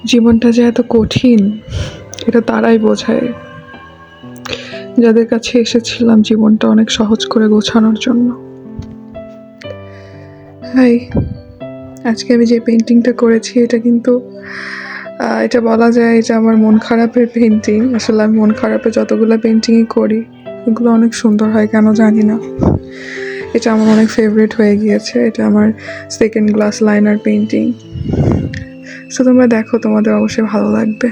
জীবনটা যে এত কঠিন এটা তারাই বোঝায় যাদের কাছে এসেছিলাম জীবনটা অনেক সহজ করে গোছানোর জন্য। হাই, আজকে আমি যে পেন্টিংটা করেছি এটা কিন্তু এটা বলা যায় এটা আমার মন খারাপের পেন্টিং। আসলে আমি মন খারাপে যতগুলো পেন্টিংই করি ওগুলো অনেক সুন্দর হয় কেন জানি না। এটা আমার অনেক ফেভারিট হয়ে গিয়েছে। এটা আমার second glass liner painting. So তোমরা দেখো, তোমাদের অবশ্যই ভালো লাগবে।